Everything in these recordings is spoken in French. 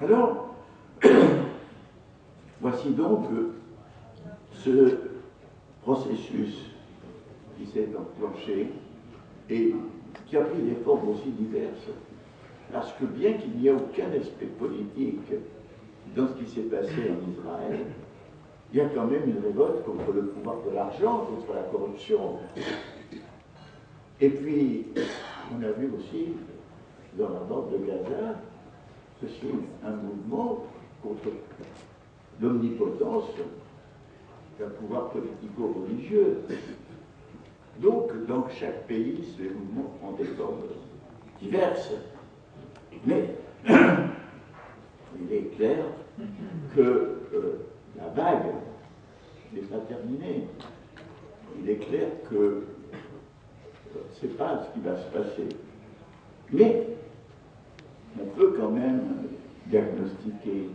Alors, voici donc ce processus qui s'est enclenché et qui a pris des formes aussi diverses. Parce que bien qu'il n'y ait aucun aspect politique dans ce qui s'est passé en Israël, il y a quand même une révolte contre le pouvoir de l'argent, contre la corruption. Et puis, on a vu aussi, dans la bande de Gaza, ceci, un mouvement contre l'omnipotence d'un pouvoir politico-religieux. Donc, dans chaque pays, ces mouvements ont des formes diverses. Mais il est clair que la vague n'est pas terminée. Il est clair que ce n'est pas ce qui va se passer. Mais on peut quand même diagnostiquer.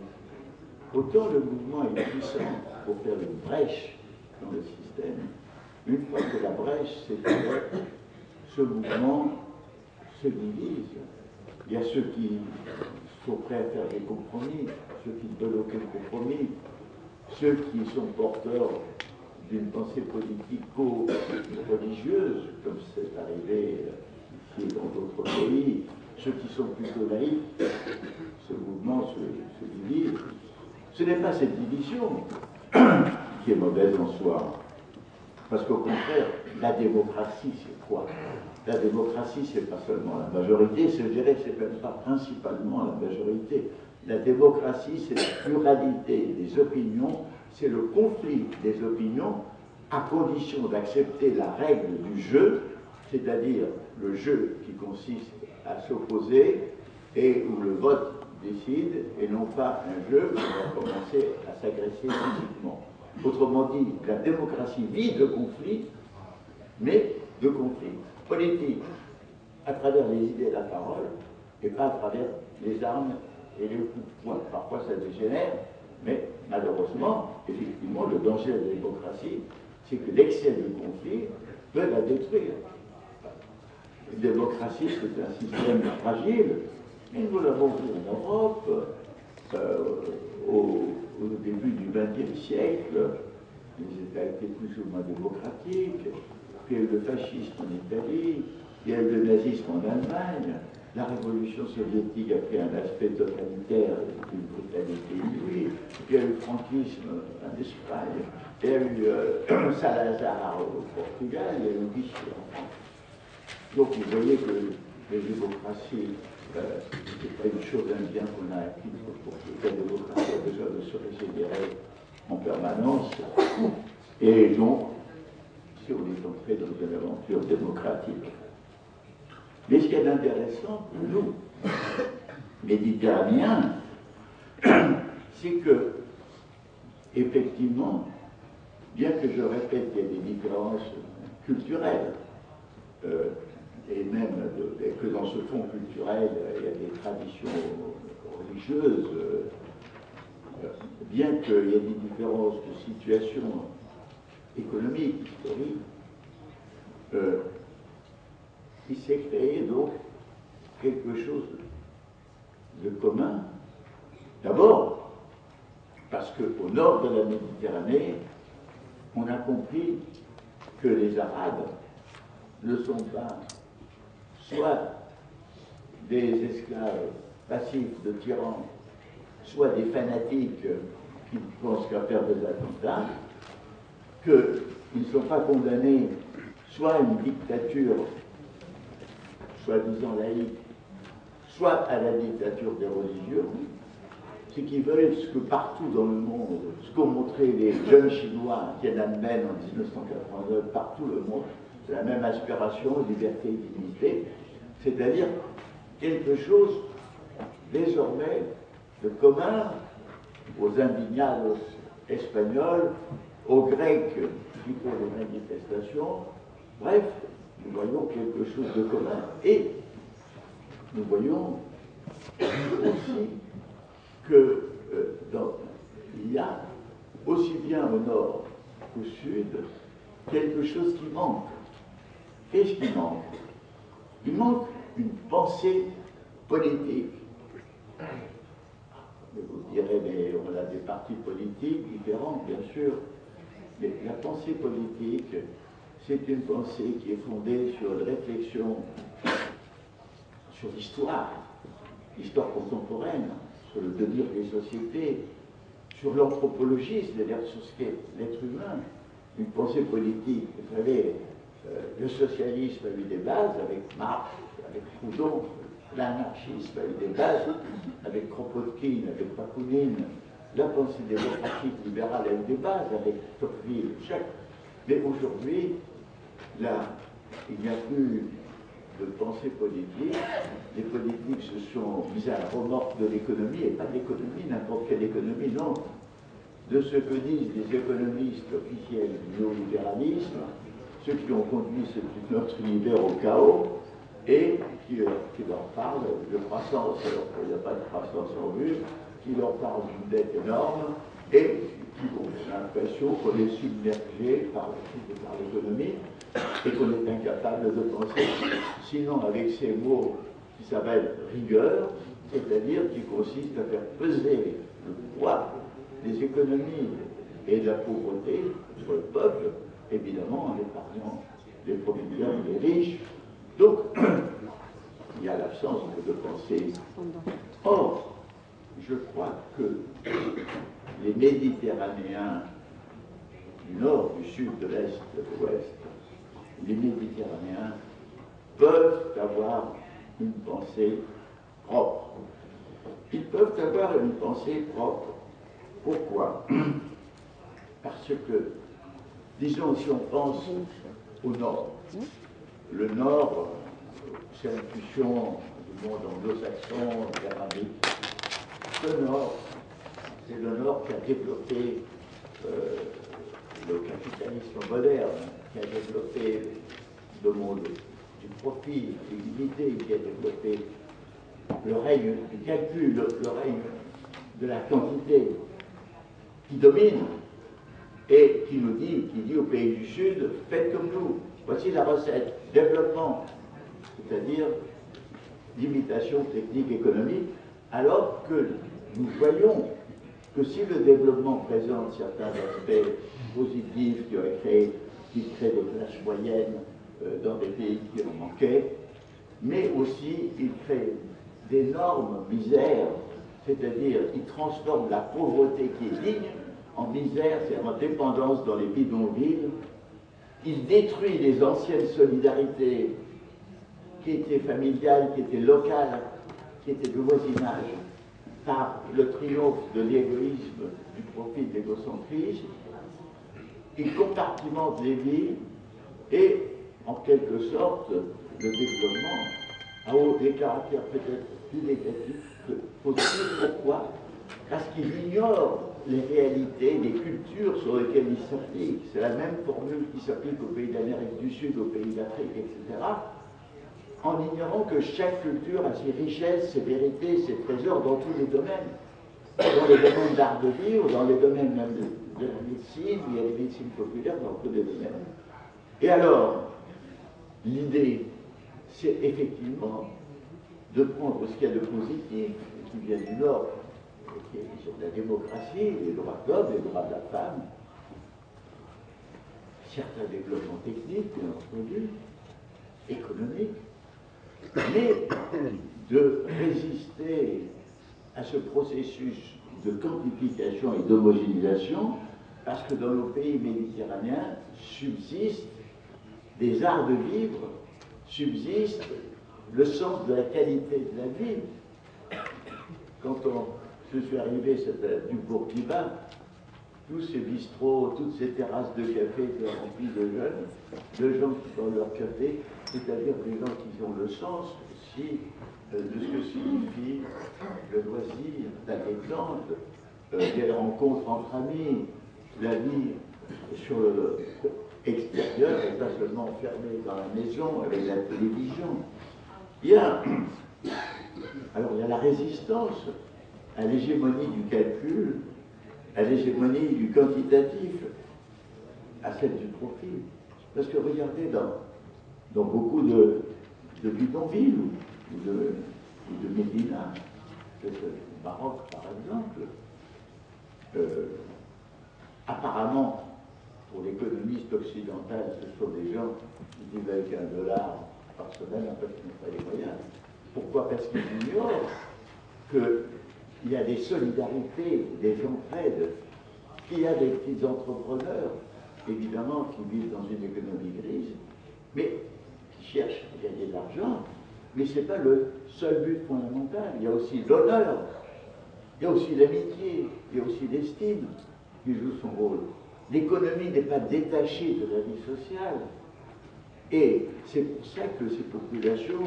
Autant le mouvement est puissant pour faire une brèche dans le système, une fois que la brèche s'est ouverte, ce mouvement se divise. Il y a ceux qui sont prêts à faire des compromis, ceux qui ne veulent aucun compromis, ceux qui sont porteurs d'une pensée politico-religieuse, comme c'est arrivé ici et dans d'autres pays, ceux qui sont plutôt laïcs. Ce mouvement se divise. Ce n'est pas cette division qui est mauvaise en soi, parce qu'au contraire, la démocratie, c'est quoi? La démocratie, c'est pas seulement la majorité, je dirais que c'est même pas principalement la majorité. La démocratie, c'est la pluralité des opinions, c'est le conflit des opinions, à condition d'accepter la règle du jeu, c'est-à-dire le jeu qui consiste à s'opposer et où le vote décide, et non pas un jeu où on va commencer à s'agresser physiquement. Autrement dit, la démocratie vit de conflits, mais de conflits politiques, à travers les idées et la parole, et pas à travers les armes et les coups de poing. Parfois ça dégénère, mais malheureusement, effectivement, le danger de la démocratie, c'est que l'excès de conflit peut la détruire. Une démocratie, c'est un système fragile, et nous l'avons vu en Europe, au début du XXe siècle. Les États étaient plus ou moins démocratiques, puis il y a eu le fascisme en Italie, il y a eu le nazisme en Allemagne, la révolution soviétique a pris un aspect totalitaire d'une brutalité inouïe, puis il y a eu le franquisme en Espagne, il y a eu Salazar au Portugal, il y a eu Vichy en France. Donc vous voyez que les démocraties, c'est pas une chose, un bien qu'on a acquis pour que la démocratie a besoin de se régénérer en permanence. Et donc, si on est entré dans une aventure démocratique. Mais ce qui est intéressant pour nous, méditerranéens, c'est que, effectivement, bien que je répète qu'il y a des différences culturelles, et même que dans ce fond culturel, il y a des traditions religieuses, bien qu'il y ait des différences de situation économique, historique, il s'est créé donc quelque chose de commun. D'abord, parce qu'au nord de la Méditerranée, on a compris que les Arabes ne sont pas soit des esclaves passifs de tyrans, soit des fanatiques qui ne pensent qu'à faire des attentats, qu'ils ne sont pas condamnés soit à une dictature soi-disant laïque, soit à la dictature des religieux, c'est qu'ils veulent ce que partout dans le monde, ce qu'ont montré les jeunes Chinois Tiananmen en 1989, partout le monde, c'est la même aspiration, liberté et dignité, c'est-à-dire quelque chose désormais de commun aux indignados espagnols, aux Grecs qui font des manifestations. Bref, nous voyons quelque chose de commun. Et nous voyons aussi que il y a aussi bien au nord qu'au sud quelque chose qui manque. Qu'est-ce qui manque? Il manque une pensée politique. Mais vous direz, mais on a des partis politiques différents, bien sûr. Mais la pensée politique, c'est une pensée qui est fondée sur une réflexion sur l'histoire, l'histoire contemporaine, sur le devenir des sociétés, sur l'anthropologie, c'est-à-dire sur ce qu'est l'être humain. Une pensée politique, vous savez, le socialisme a eu des bases avec Marx, avec Proudhon, l'anarchisme a eu des bases avec Kropotkin, avec Bakounine, la pensée démocratique libérale a eu des bases avec Tocqueville, Jacques. Mais aujourd'hui, là, il n'y a plus de pensée politique. Les politiques se sont mis à la remorque de l'économie, et pas de l'économie, n'importe quelle économie, non. De ce que disent les économistes officiels du néolibéralisme, ceux qui ont conduit notre univers au chaos, et qui leur parlent de croissance, alors qu'il n'y a pas de croissance en vue, qui leur parlent d'une dette énorme, et qui ont l'impression qu'on est submergé par l'économie, et qu'on est incapable de penser, sinon avec ces mots qui s'appellent rigueur, c'est-à-dire qui consiste à faire peser le poids des économies et de la pauvreté sur le peuple, évidemment en épargnant les producteurs et les riches. Donc, il y a l'absence de pensée. Or, je crois que les Méditerranéens du nord, du sud, de l'est, de l'ouest, les Méditerranéens peuvent avoir une pensée propre. Ils peuvent avoir une pensée propre. Pourquoi? Parce que, disons, si on pense au nord, le nord, c'est l'intuition du monde anglo-saxon, arabique. Le nord, c'est le nord qui a développé le capitalisme moderne, qui a développé le monde du profit, de l'utilité, qui a développé le règne du calcul, le règne de la quantité, qui domine et qui nous dit, qui dit au pays du Sud, faites comme nous. Voici la recette, développement, c'est-à-dire d'imitation technique économique, alors que nous voyons que si le développement présente certains aspects positifs qui créent des classes moyennes dans des pays qui en manquaient, mais aussi il crée d'énormes misères, c'est-à-dire il transforme la pauvreté qui est digne en misère, c'est-à-dire en dépendance dans les bidonvilles. Il détruit les anciennes solidarités qui étaient familiales, qui étaient locales, qui étaient de voisinage, par le triomphe de l'égoïsme, du profit, de l'égocentrisme. Il compartimente les villes et, en quelque sorte, le développement a des caractères peut-être plus négatifs que positifs. Pourquoi? Parce qu'il ignore les réalités, les cultures sur lesquelles il s'applique. C'est la même formule qui s'applique aux pays d'Amérique du Sud, aux pays d'Afrique, etc., en ignorant que chaque culture a ses richesses, ses vérités, ses trésors dans tous les domaines. Dans les domaines d'art de vivre, dans les domaines même de la médecine, il y a des médecines populaires dans tous les domaines. Et alors, l'idée, c'est effectivement de prendre ce qu'il y a de positif, qui vient du Nord, qui est sur la démocratie, les droits de l'homme, les droits de la femme, certains développements techniques, bien entendu, économiques, mais de résister à ce processus de quantification et d'homogénéisation, parce que dans nos pays méditerranéens subsistent des arts de vivre, subsiste le sens de la qualité de la vie. Quand je suis arrivé du Bourguiba, tous ces bistrots, toutes ces terrasses de café étaient remplies de jeunes, de gens qui font leur café, c'est-à-dire des gens qui ont le sens aussi de ce que signifie le loisir, la détente, les rencontres entre amis, la vie sur le extérieur et pas seulement enfermé dans la maison avec la télévision. Alors il y a la résistance à l'hégémonie du calcul, à l'hégémonie du quantitatif, à celle du profit. Parce que regardez, dans beaucoup de bidonvilles ou de médinas, Maroc par exemple, apparemment, pour l'économiste occidental, ce sont des gens qui vivent avec $1 par semaine, en fait, qui n'ont pas les moyens. Pourquoi? Parce qu'ils ignorent qu'il y a des solidarités, des entraides, qu'il y a des petits entrepreneurs, évidemment, qui vivent dans une économie grise, mais qui cherchent à gagner de l'argent. Mais ce n'est pas le seul but fondamental. Il y a aussi l'honneur, il y a aussi l'amitié, il y a aussi l'estime qui joue son rôle. L'économie n'est pas détachée de la vie sociale. Et c'est pour ça que ces populations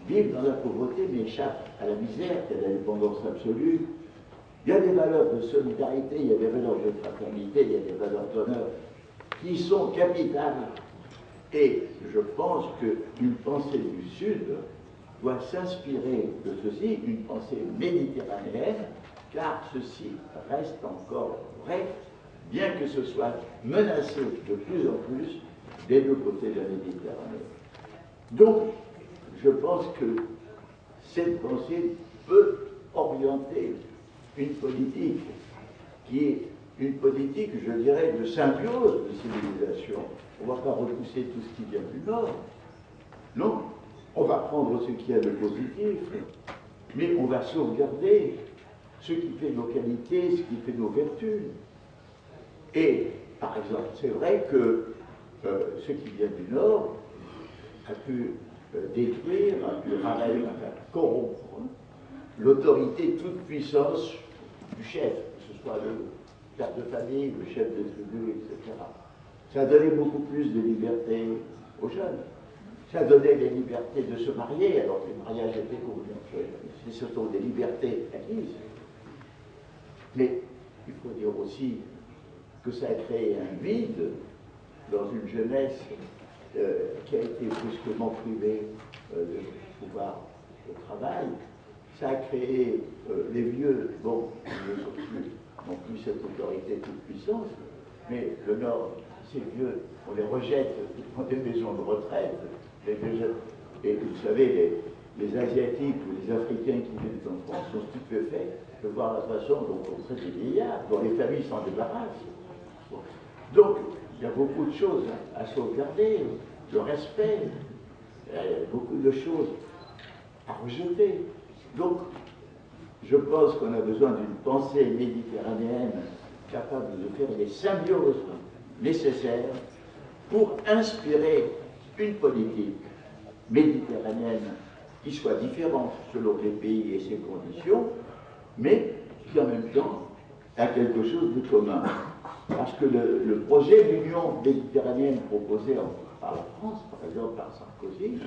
vivent dans la pauvreté mais échappent à la misère, il y a la dépendance absolue. Il y a des valeurs de solidarité, il y a des valeurs de fraternité, il y a des valeurs d'honneur qui sont capitales. Et je pense qu'une pensée du Sud doit s'inspirer de ceci, une pensée méditerranéenne, car ceci reste encore vrai, bien que ce soit menacé de plus en plus des deux côtés de la Méditerranée. Donc, je pense que cette pensée peut orienter une politique qui est une politique, je dirais, de symbiose de civilisation. On ne va pas repousser tout ce qui vient du Nord. Non, on va prendre ce qu'il y a de positif, mais on va sauvegarder ce qui fait nos qualités, ce qui fait nos vertus. Et, par exemple, c'est vrai que ce qui vient du Nord a pu détruire, a pu ravaler, a corrompre l'autorité toute puissance du chef, que ce soit le père de famille, le chef de tribu, etc. Ça a donné beaucoup plus de liberté aux jeunes. Ça a donné les libertés de se marier, alors que les mariages étaient conventionnels. Ce sont des libertés acquises. Mais il faut dire aussi que ça a créé un vide dans une jeunesse qui a été brusquement privée de pouvoir de travail. Ça a créé les vieux, bon, ils n'ont plus cette autorité toute puissance, mais le Nord, ces vieux, on les rejette dans des maisons de retraite, et vous savez, les Asiatiques ou les Africains qui viennent en France sont stupéfaits de voir la façon dont on traite les vieillards, dont les familles s'en débarrassent. Bon. Donc, il y a beaucoup de choses à sauvegarder, le respect, beaucoup de choses à rejeter. Donc, je pense qu'on a besoin d'une pensée méditerranéenne capable de faire les symbioses nécessaires pour inspirer une politique méditerranéenne qui soit différente selon les pays et ses conditions, mais qui en même temps a quelque chose de commun. Parce que le projet d'union méditerranéenne proposé par la France, par exemple par Sarkozy,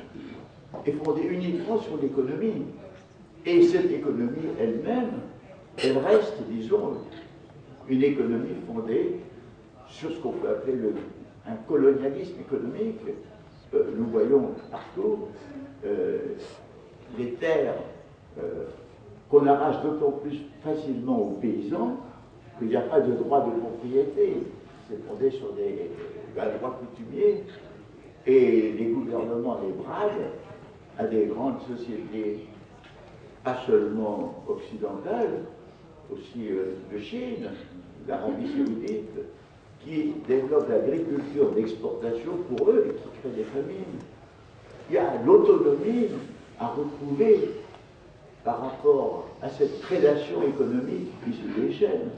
est fondé uniquement sur l'économie. Et cette économie elle-même, elle reste, disons, une économie fondée sur ce qu'on peut appeler un colonialisme économique. Nous voyons partout les terres qu'on arrache d'autant plus facilement aux paysans qu'il n'y a pas de droit de propriété. C'est fondé sur un droit coutumier, et les gouvernements les bradent à des grandes sociétés, pas seulement occidentales, aussi de Chine, d'Arabie Saoudite, qui développent l'agriculture d'exportation pour eux et qui créent des familles. Il y a l'autonomie à retrouver par rapport à cette prédation économique qui se déchaîne.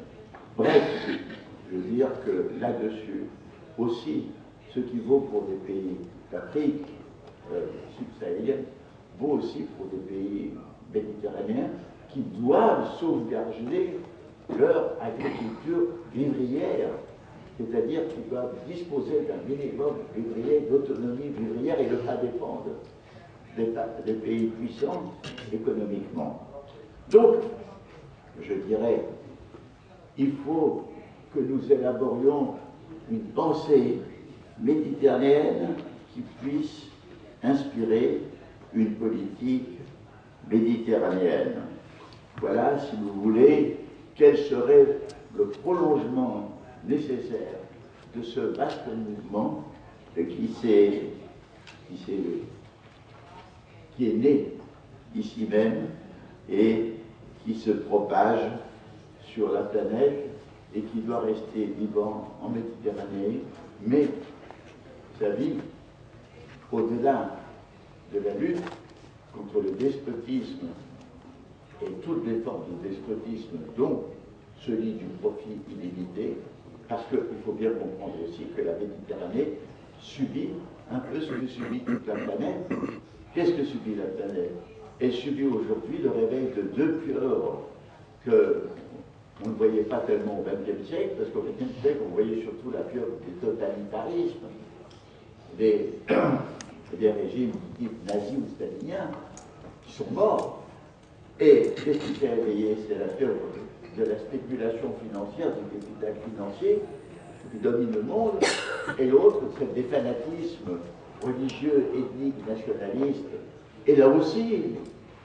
Bref, je veux dire que là-dessus, aussi, ce qui vaut pour des pays d'Afrique subsaharienne vaut aussi pour des pays méditerranéens qui doivent sauvegarder leur agriculture vivrière, c'est-à-dire qu'ils doivent disposer d'un minimum vivrier, d'autonomie vivrière et ne pas dépendre des pays puissants économiquement. Donc, je dirais, il faut que nous élaborions une pensée méditerranéenne qui puisse inspirer une politique méditerranéenne. Voilà, si vous voulez, quel serait le prolongement nécessaire de ce vaste mouvement qui est né ici même et qui se propage sur la planète et qui doit rester vivant en Méditerranée, mais sa vie, au-delà de la lutte contre le despotisme et toutes les formes de despotisme, dont celui du profit illimité, parce qu'il faut bien comprendre aussi que la Méditerranée subit un peu ce que subit toute la planète. Qu'est-ce que subit la planète? Elle subit aujourd'hui le réveil de deux pieuvres qu'on ne voyait pas tellement au XXe siècle, parce qu'au XXe siècle, on voyait surtout la pieuvre des totalitarismes, des régimes du type nazi ou stalinien, qui sont morts. Et qu'est-ce qui s'est réveillé? C'est la pieuvre de la spéculation financière, du capital financier qui domine le monde, et l'autre, c'est des fanatismes religieux, ethniques, nationalistes. Et là aussi,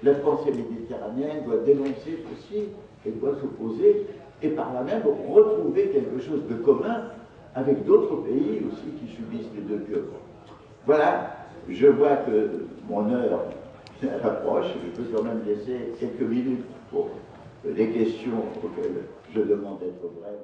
la pensée méditerranéenne doit dénoncer ceci et doit s'opposer, et par là même retrouver quelque chose de commun avec d'autres pays aussi qui subissent les deux pieuvres. Voilà, je vois que mon heure approche, je peux quand même laisser quelques minutes pour les questions auxquelles je demande d'être bref.